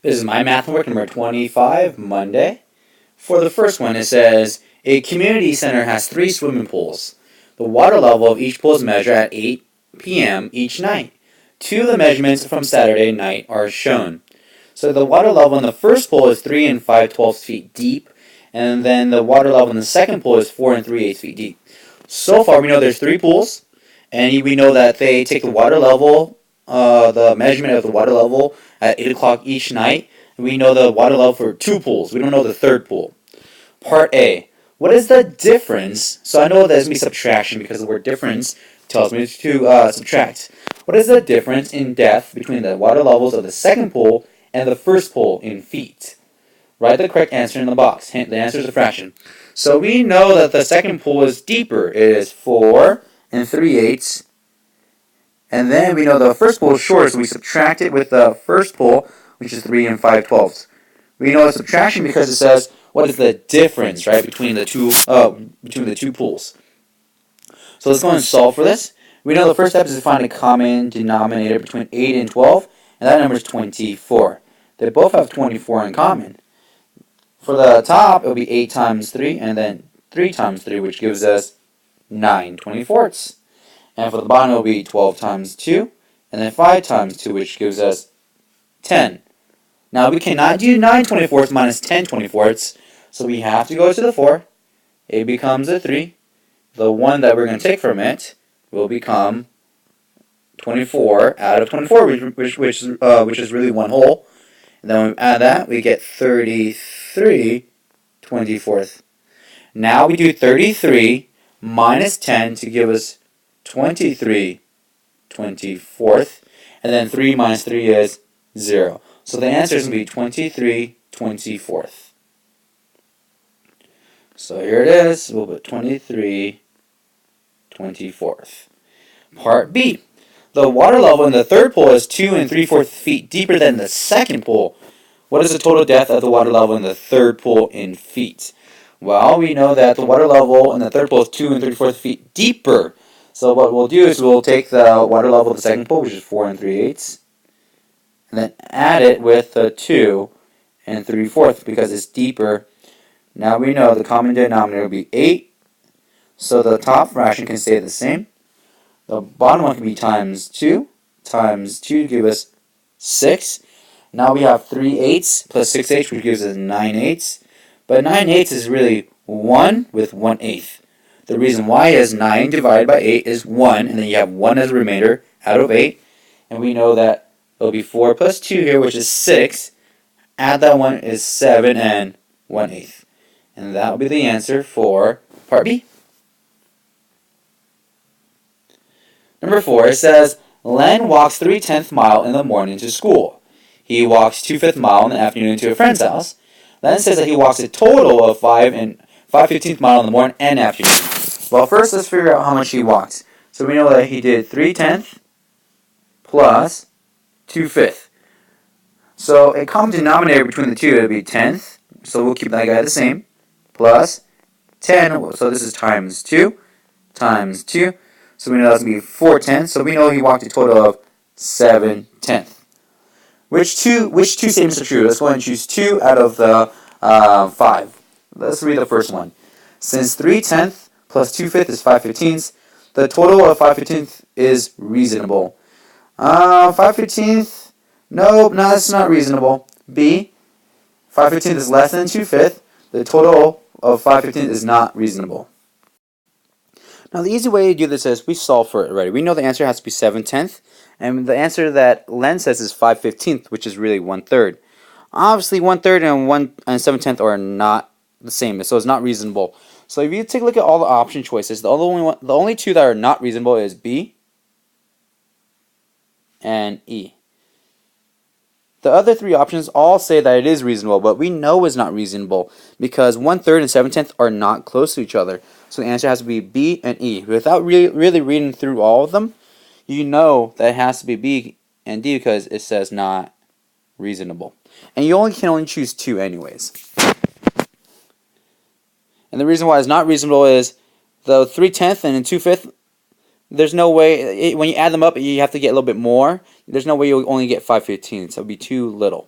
This is my math homework number 25, Monday. For the first one, it says, a community center has 3 swimming pools. The water level of each pool is measured at 8 p.m. each night. 2 of the measurements from Saturday night are shown. So the water level in the first pool is 3 and 5/12 feet deep, and then the water level in the second pool is 4 and 3/8 feet deep. So far, we know there's 3 pools, and we know that they take the water level, the measurement of the water level at 8 o'clock each night. We know the water level for 2 pools. We don't know the third pool. Part A. What is the difference? So I know that there's going to be subtraction because the word difference tells me to subtract. What is the difference in depth between the water levels of the second pool and the first pool in feet? Write the correct answer in the box. Hint, the answer is a fraction. So we know that the second pool is deeper. It is 4 and 3/8. And then we know the first pool is shorter, so we subtract it with the first pool, which is 3 and 5/12. We know it's subtraction because it says what is the difference, right, between the two pools. So let's go and solve for this. We know the first step is to find a common denominator between 8 and 12, and that number is 24. They both have 24 in common. For the top, it will be 8 times 3, and then 3 times 3, which gives us 9 24ths. And for the bottom, it will be 12 times 2, and then 5 times 2, which gives us 10. Now, we cannot do 9 24ths minus 10 24ths, so we have to go to the 4. It becomes a 3. The 1 that we're going to take from it will become 24 out of 24, which is really 1 whole. And then when we add that, we get 33 24th. Now we do 33 minus 10 to give us 23 24th. And then 3 minus 3 is 0. So the answer is going to be 23 24th. So here it is. We'll put 23 24th. Part B. The water level in the third pool is 2 and 3/4 feet deeper than the second pool. What is the total depth of the water level in the third pool in feet? Well, we know that the water level in the third pool is 2 and 3/4 feet deeper. So what we'll do is we'll take the water level of the second pool, which is 4 and 3/8, and then add it with the 2 and 3/4 because it's deeper. Now we know the common denominator will be 8, so the top fraction can stay the same. The bottom one can be times 2 to give us 6. Now we have 3/8 plus 6/8, which gives us 9/8. But 9/8 is really 1 with 1/8. The reason why is 9 divided by 8 is 1, and then you have 1 as a remainder out of 8. And we know that it'll be 4 plus 2 here, which is 6. Add that 1 is 7 and 1/8. And that will be the answer for part B. Number 4, it says, Len walks 3/10 mile in the morning to school. He walks 2/5 mile in the afternoon to a friend's house. Len says that he walks a total of 5/15 mile in the morning and afternoon. Well, first let's figure out how much he walked. So we know that he did 3/10 plus 2/5. So a common denominator between the two would be 10th. So we'll keep that guy the same. Plus 10. So this is times 2 times 2. So we know that's going to be 4/10. So we know he walked a total of 7/10. Which two statements are true? Let's go ahead and choose 2 out of the 5. Let's read the first one. Since 3/10 plus 2/5 is 5/15, the total of 5/15 is reasonable. 5/15, no, that's not reasonable. B, 5/15 is less than 2/5. The total of 5/15 is not reasonable. Now the easy way to do this is we solve for it already. We know the answer has to be 7/10, and the answer that Len says is 5/15, which is really 1/3. Obviously 1/3 and 7/10 are not the same, so it's not reasonable. So if you take a look at all the option choices, the only 2 that are not reasonable is B and E. The other 3 options all say that it is reasonable, but we know it's not reasonable because 1/3 and 7/10 are not close to each other. So the answer has to be B and E. Without really reading through all of them, you know that it has to be B and D because it says not reasonable. And you can only choose 2 anyways. And the reason why it's not reasonable is the 3/10 and 2/5, there's no way, when you add them up, you have to get a little bit more. There's no way you'll only get 5/15, so it would be too little.